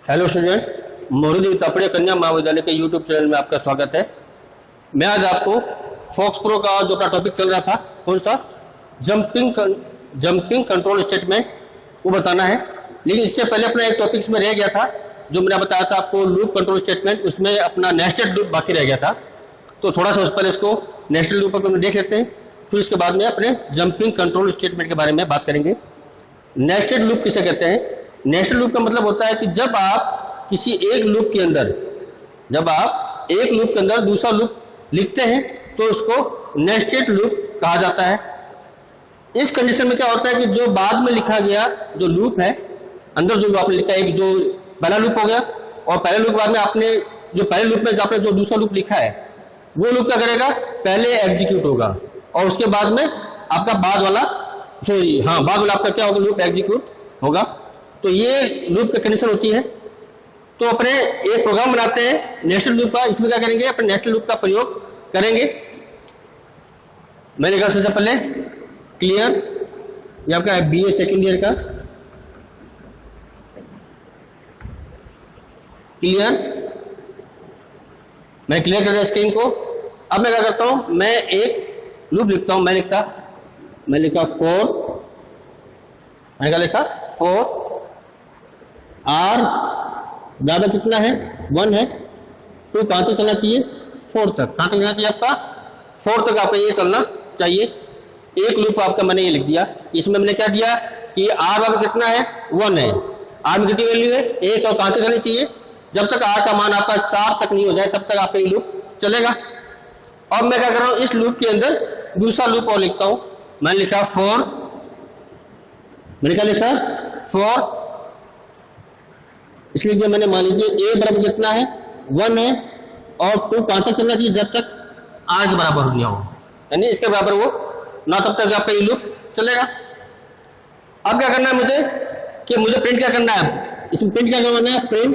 Hello student, मोहरुद्दीन Tapadia कन्या महाविद्यालय के यूट्यूब चैनल में आपका स्वागत है। मैं आज आपको फॉक्स प्रो का जो अपना टॉपिक चल रहा था, कौन सा, जंपिंग कंट्रोल स्टेटमेंट, वो बताना है। लेकिन इससे पहले अपना एक टॉपिक में रह गया था जो मैंने बताया था आपको, लूप कंट्रोल स्टेटमेंट। उसमें अपना नेस्टेड लूप बाकी रह गया था, तो थोड़ा सा उस पहले इसको नेस्टेड लूप पर देख लेते हैं, फिर इसके बाद में अपने जंपिंग कंट्रोल स्टेटमेंट के बारे में बात करेंगे। नेस्टेड लूप किसे कहते हैं? नेस्टेड लूप का मतलब होता है कि जब आप किसी एक लूप के अंदर दूसरा लूप लिखते हैं तो उसको नेस्टेड लूप कहा जाता है। इस कंडीशन में क्या होता है कि जो बाद में लिखा गया जो लूप है, अंदर जो आपने लिखा है, जो पहला लूप हो गया, और पहले लूप बाद में आपने जो पहले लूप में आपने जो दूसरा लूप लिखा है, वो लूप क्या करेगा, पहले एग्जीक्यूट होगा और उसके बाद में आपका बाद वाला आपका क्या होगा, लूप एग्जीक्यूट होगा। तो ये लूप की कंडीशन होती है। तो अपने एक प्रोग्राम बनाते हैं नेस्टेड लूप का। इसमें क्या करेंगे, अपने नेस्टेड लूप का प्रयोग करेंगे। मैंने कहा सबसे पहले क्लियर, ये आपका है BA सेकेंड ईयर का क्लियर। मैं क्लियर कर दिया स्क्रीन को। अब मैं क्या करता हूं, मैं एक लूप लिखता हूं। मैं लिखा 4, मैंने क्या लिखा 4 R ज्यादा कितना है, 1 है, तो कहां तक चलना चाहिए, 4 तक। कहां तक चलना चाहिए आपका, 4 तक आपका ये चलना चाहिए। एक लूप आपका मैंने ये लिख दिया। इसमें मैंने क्या दिया कि R आपका कितना है, 1 है। R में कितनी वैल्यू है, 1, और कहां तक चलनी चाहिए, जब तक R का मान आपका 4 तक नहीं हो जाए तब तक आपका ये लूप चलेगा। अब मैं क्या कर रहा हूं, इस लूप के अंदर दूसरा लूप और लिखता हूं। मैंने लिखा 4, मैंने क्या लिखा 4, इसलिए मैंने मान लीजिए A बराबर कितना है, 1 है, और 2 कहां तक चलना चाहिए, जब तक R के बराबर हो गया हो, यानी इसके बराबर वो ना, तब तक आपका ये लूप चलेगा। अब क्या करना है मुझे, कि मुझे प्रिंट क्या करना है, इसमें प्रिंट क्या करना है, प्रिंट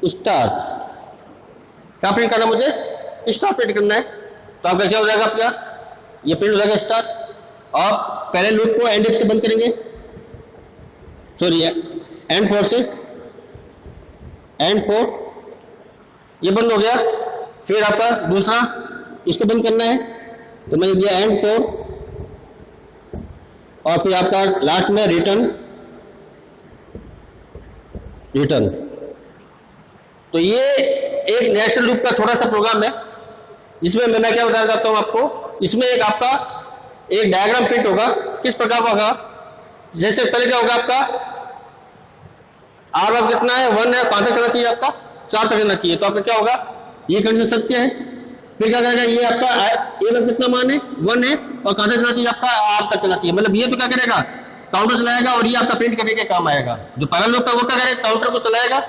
स्टार। क्या प्रिंट करना है मुझे, स्टार प्रिंट करना है। तो आपका क्या हो जाएगा, आपका ये प्रिंट हो जाएगा स्टार। और पहले लूप को एंड से बंद करेंगे, एंड 4 से, एंड 4 ये बंद हो गया। फिर आपका दूसरा इसको बंद करना है, तो मैंने दिया एंड 4, और फिर आपका लास्ट में रिटर्न। तो ये एक नेस्टेड लूप का थोड़ा सा प्रोग्राम है, जिसमें मैं क्या बताना चाहता हूं आपको। इसमें एक आपका एक डायग्राम प्रिंट होगा। किस प्रकार का होगा, जैसे पहले क्या होगा, आपका R अब कितना है, 1 है, कहां तक चलना चाहिए, आपका 4 तक चलना चाहिए। तो आपका क्या होगा, ये कंडीशन सत्य है। फिर क्या करेगा, ये आपका A में कितना मान है, 1 है, और कहां तक चलना चाहिए, आपका R तक चलना चाहिए। मतलब ये तो क्या करेगा, काउंटर चलाएगा, और ये आपका प्रिंट करने के काम आएगा। जो पहला लूप है वो क्या करेगा, काउंटर को चलाएगा,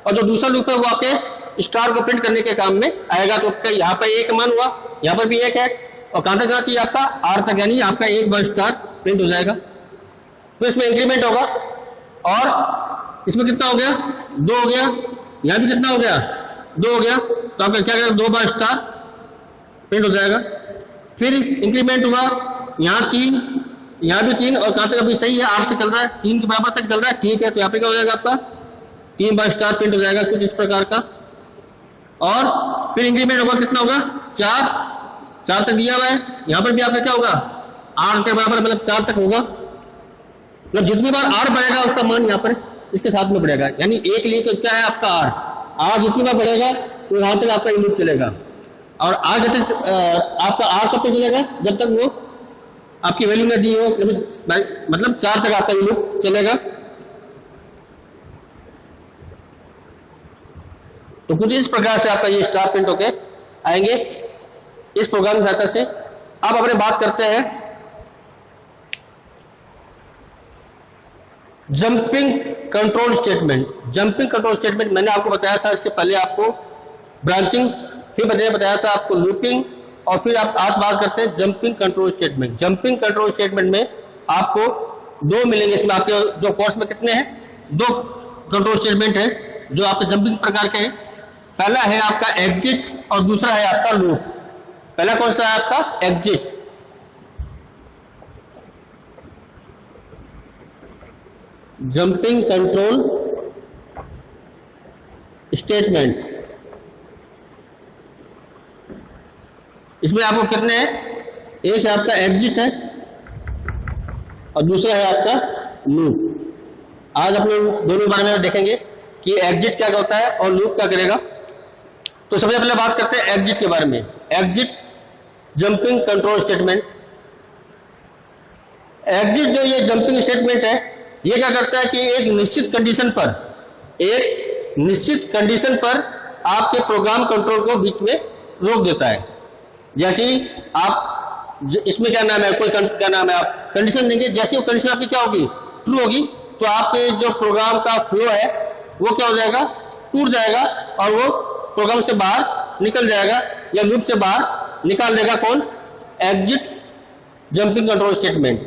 और जो दूसरा लूप है वो आपके स्टार को प्रिंट करने के काम में आएगा। तो यहाँ पर 1 मान हुआ, यहाँ पर भी 1 है, और कहां तक जाना चाहिए, आपका R तक, यानी आपका 1 बार स्टार प्रिंट हो जाएगा। तो इसमें इंक्रीमेंट होगा, और इसमें कितना हो गया, 2 हो गया, यहाँ भी कितना हो गया, 2 हो गया। तो आपका क्या करेगा, 2 बार स्टार प्रिंट हो जाएगा। फिर इंक्रीमेंट हुआ, यहाँ 3, यहाँ भी 3, और कहां तक अभी सही है, 8 तक चल रहा है, 3 के बराबर तक चल रहा है, ठीक है। तो यहाँ पे क्या हो जाएगा, आपका 3 बार स्टार प्रिंट हो जाएगा, कुछ इस प्रकार का। और फिर इंक्रीमेंट होगा, कितना होगा, 4 तक दिया हुआ है। यहाँ पर भी आपका क्या होगा, 8 के बराबर, मतलब 4 तक होगा। मतलब जितनी बार R बढ़ेगा उसका मान यहाँ पर इसके साथ में बढ़ेगा, यानी एक लिए तो क्या है आपका R जितनी बार बढ़ेगा तो यहाँ तक आपका लूप चलेगा। और R जब तक आपका R कब तक चलेगा, जब तक वो आपकी वैल्यू में दी हो, मतलब 4 तक आपका लूप चलेगा। तो कुछ इस प्रकार से आपका ये स्टार प्रिंट होके आएंगे इस प्रोग्राम की सहायता से। अब अपने बात करते हैं jumping control statement. Jumping control statement मैंने आपको बताया था, इससे पहले आपको ब्रांचिंग, फिर मैंने बताया था आपको लूपिंग, और फिर आप आज बात करते हैं jumping control statement. Jumping control statement में आपको 2 मिलेंगे। इसमें आपके जो कोर्स में कितने हैं, 2 कंट्रोल स्टेटमेंट है जो आपके जंपिंग प्रकार के हैं। पहला है आपका एग्जिट, और दूसरा है आपका लूप। पहला कौन सा है आपका, एग्जिट। Jumping control statement. इसमें आपको कितने हैं, एक है आपका एग्जिट है और दूसरा है आपका लूप। आज अपने दोनों बारे में देखेंगे कि एग्जिट क्या होता है और लूप क्या करेगा। तो सबसे पहले बात करते हैं एग्जिट के बारे में। Exit jumping control statement. Exit जो ये जंपिंग स्टेटमेंट है, ये क्या करता है कि एक निश्चित कंडीशन पर आपके प्रोग्राम कंट्रोल को बीच में रोक देता है। जैसे आप इसमें क्या नाम है, कोई क्या नाम है, आप कंडीशन देंगे, जैसे वो कंडीशन आपकी क्या होगी, ट्रू होगी, तो आपके जो प्रोग्राम का फ्लो है वो क्या हो जाएगा, टूट जाएगा और वो प्रोग्राम से बाहर निकल जाएगा या लूप से बाहर निकाल देगा। कौन, एग्जिट जंपिंग कंट्रोल स्टेटमेंट।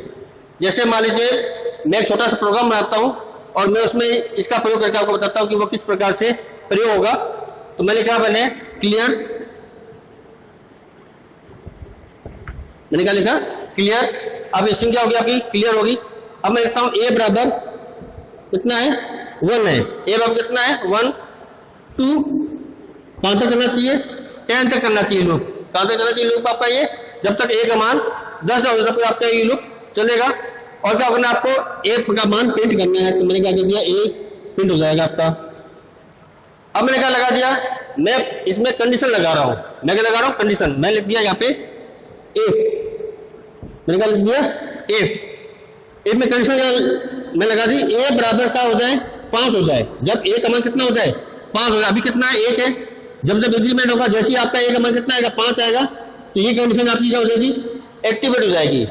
जैसे मान लीजिए मैं एक छोटा सा प्रोग्राम बनाता हूं और मैं उसमें इसका प्रयोग करके आपको बताता हूं कि वो किस प्रकार से प्रयोग होगा। तो मैंने क्या मैंने क्या लिखा, क्लियर। अब स्ट्रिंग क्या होगी आपकी, क्लियर होगी। अब मैं लिखता हूं ए बराबर कितना है, 1 है। ए बराबर कितना है, 1 2 कहां तक चलना चाहिए, 10 तक चलना चाहिए लूप। कहां तक चलना चाहिए लूप आपका, ये जब तक ए का मान 10 हो तब तक आपका ये लूप चलेगा। और क्या करना है, आपको एक का मान प्रिंट करना है। तो मैंने क्या कर दिया, एक प्रिंट हो जाएगा आपका। अब मैंने क्या लगा दिया, मैं इसमें कंडीशन लगा रहा हूं। मैं क्या लगा रहा हूं, कंडीशन। मैं लिख दिया यहाँ पे इफ। मैंने क्या लिख दिया, इफ में कंडीशन मैं लगा दी, ए बराबर क्या हो जाए, 5 हो जाए। जब ए का मान कितना हो जाए, 5 हो जाए। अभी कितना है, 1 है। जब एग्रीमेंट होगा, जैसे ही आपका ए का मान कितना आएगा, 5 आएगा, तो ये कंडीशन आपकी क्या हो जाएगी, एक्टिवेट हो जाएगी।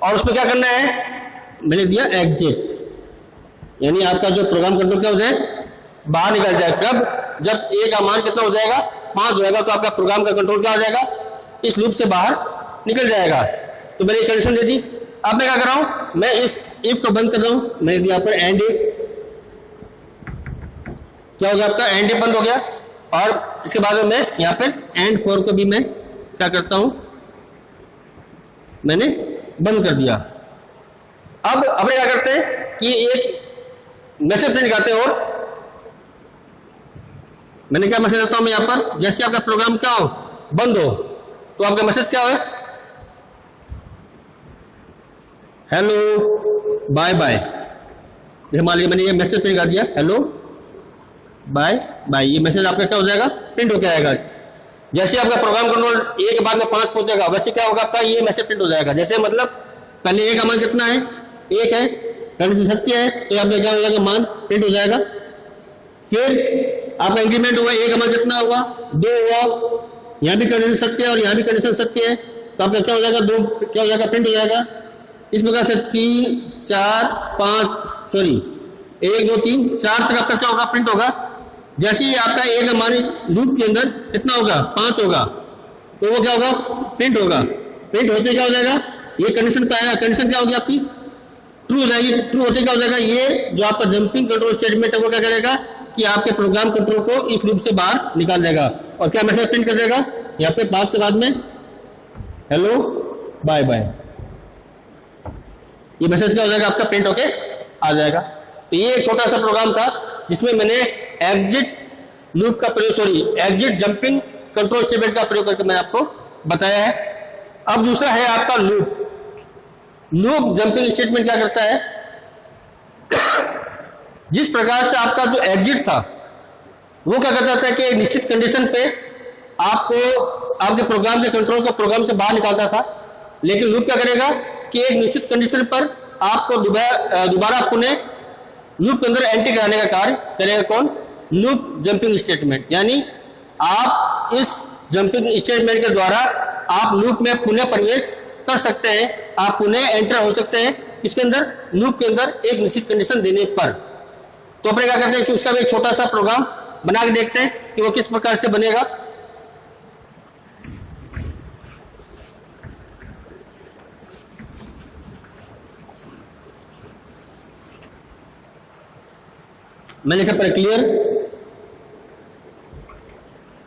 और उसमें क्या करना है, मैंने दिया एग्जिट, यानी आपका जो प्रोग्राम कंट्रोल क्या हो जाए, बाहर निकल जाए। कब, जब ए का मान कितना हो जाएगा, 5 हो जाएगा, तो आपका प्रोग्राम का कंट्रोल क्या हो जाएगा, इस लूप से बाहर निकल जाएगा। तो मैंने कंडीशन दे दी। अब मैं क्या कर रहा हूं, मैं इस इफ को बंद कर रहा हूं। मैंने दिया पर एंड इफ, क्या हो गया आपका, एंड इफ बंद हो गया। और इसके बाद में मैं यहाँ पर एंड फॉर को भी मैं क्या करता हूं, मैंने बंद कर दिया। अब अपने क्या करते हैं कि एक मैसेज प्रिंट करते हैं। और मैंने क्या मैसेज देता हूं मैं यहां पर, जैसे आपका प्रोग्राम क्या हो, बंद हो, तो आपका मैसेज क्या है, हेलो बाय बाय। जैसे मान लीजिए मैंने ये मैसेज प्रिंट कर दिया, हेलो बाय बाय। ये मैसेज आपका क्या हो जाएगा, प्रिंट होकर आएगा। जैसे आपका प्रोग्राम कंट्रोल ए के बाद में 5 पहुंचेगा, वैसे क्या होगा आपका, ये मैसेज प्रिंट हो जाएगा। जैसे मतलब पहले ए का मान कितना है, 1 है, कंडीशन सत्य है, तो आपका क्या हो जाएगा, मान प्रिंट हो जाएगा। फिर आपका इंक्रीमेंट हुआ, ए का मान कितना हुआ, 2 हुआ, यहाँ भी कंडीशन सत्य है और यहाँ भी कंडीशन सत्य है, तो आपका क्या हो जाएगा, 2 क्या हो जाएगा, प्रिंट हो जाएगा। इस प्रकार से 3 4 5 सॉरी 1 2 3 4 तक आपका क्या होगा, प्रिंट होगा। जैसे ही आपका ए का मान लूप के अंदर कितना होगा, 5 होगा, तो वो क्या होगा, प्रिंट होगा। प्रिंट होते क्या हो जाएगा, ये कंडीशन क्या आएगा, कंडीशन क्या होगी आपकी, ट्रू हो जाएगी। ट्रू होते क्या हो जाएगा, ये जो आपका जंपिंग कंट्रोल स्टेटमेंट है वो क्या करेगा कि आपके प्रोग्राम कंट्रोल को इस लूप से बाहर निकाल देगा। और क्या मैसेज प्रिंट कर देगा, यहाँ पे 5 के बाद में हेलो बाय बाय। ये मैसेज क्या हो जाएगा आपका, प्रिंट होके आ जाएगा। तो ये एक छोटा सा प्रोग्राम था जिसमें मैंने एग्जिट लूप का प्रयोग, sorry exit jumping control statement का प्रयोग करके मैंने आपको बताया है। अब दूसरा है आपका लूप। लूप जंपिंग स्टेटमेंट क्या करता है, जिस प्रकार से आपका जो एग्जिट था वो क्या करता था कि एक निश्चित कंडीशन पे आपको आपके प्रोग्राम के कंट्रोल को प्रोग्राम से बाहर निकालता था, लेकिन लूप क्या करेगा कि एक निश्चित कंडीशन पर आपको दोबारा पुनः लूप के अंदर एंट्री कराने का कार्य करेगा। कौन, लूप जंपिंग स्टेटमेंट। यानी आप इस जंपिंग स्टेटमेंट के द्वारा आप लूप में पुनः प्रवेश कर सकते हैं, आप पुनः एंटर हो सकते हैं इसके अंदर, लूप के अंदर एक निश्चित कंडीशन देने पर। तो अपने क्या करते हैं कि उसका भी एक छोटा सा प्रोग्राम बना के देखते हैं कि वो किस प्रकार से बनेगा। मैं लिखा पर क्लियर।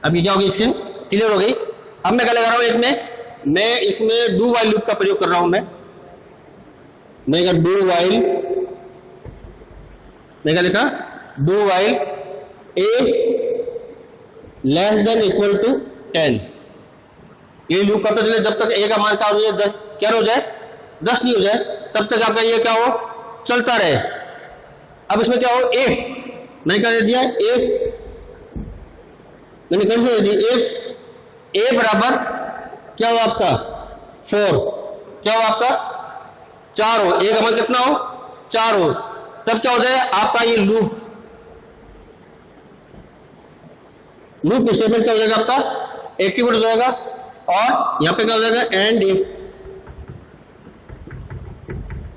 अब ये क्या होगी, स्क्रीन क्लियर हो गई। अब मैं क्या लगा रहा हूं, एक में मैं इसमें डू वाइल लूप का प्रयोग कर रहा हूं। मैं क्या डू वाइल, मैं क्या लिखा, do while a less than equal to 10। ये लूप कब तक चले, जब तक ए का मान क्या हो जाए 10, क्या हो जाए 10 नहीं हो जाए, तब तक आपका ये क्या हो चलता रहे। अब इसमें क्या हो, इफ मैंने क्या दे दिया, इफ मैंने कैसे दे दी, इफ ए बराबर क्या हो आपका 4, क्या हो आपका 4 हो, ए का मान कितना हो 4 हो, तब क्या हो जाए आपका ये लूप स्टेटमेंट क्या हो जाएगा आपका एक्टिवेट हो जाएगा। और यहां पे क्या हो जाएगा, एंड इफ,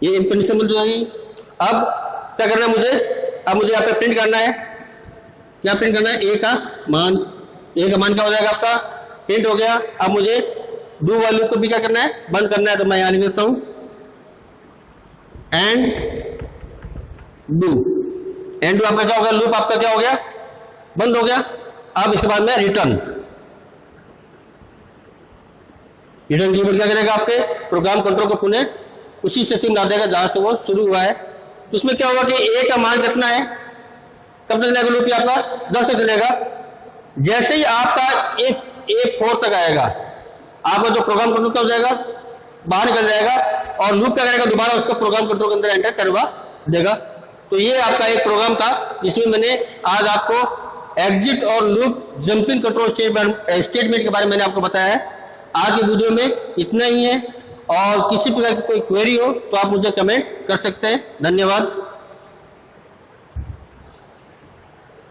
ये इफ कंडीशन हो जाएगी। अब क्या करना है मुझे, अब मुझे यहाँ पे प्रिंट करना है, क्या प्रिंट करना है, ए का मान क्या हो जाएगा आपका प्रिंट हो गया। अब मुझे डू वाइल लूप को भी क्या करना है, बंद करना है, तो मैं यहां लिख देता हूं एंड डू। एंड डू आपका क्या हो गया, लूप आपका क्या हो गया बंद हो गया। अब इसके बाद में रिटर्न कीवर्ड क्या करेगा, आपके प्रोग्राम कंट्रोल को पुनः उसी स्थिति में ला देगा जहां से वो शुरू हुआ है। तो उसमें क्या होगा कि ए का मान कितना है, कब तक चलेगा लूप आपका 10 तक चलेगा। जैसे ही आपका ए 4 तक आएगा, आपका जो प्रोग्राम कंट्रोल हो जाएगा बाहर निकल जाएगा और लूप क्या करेगा, दोबारा उसको प्रोग्राम कंट्रोल के अंदर एंटर करवा देगा। तो ये आपका एक प्रोग्राम था जिसमें मैंने आज आपको एग्जिट और लूप जंपिंग कंट्रोल स्टेटमेंट के बारे में मैंने आपको बताया है। आज की वीडियो में इतना ही है, और किसी प्रकार की कोई क्वेरी हो तो आप मुझे कमेंट कर सकते हैं। धन्यवाद।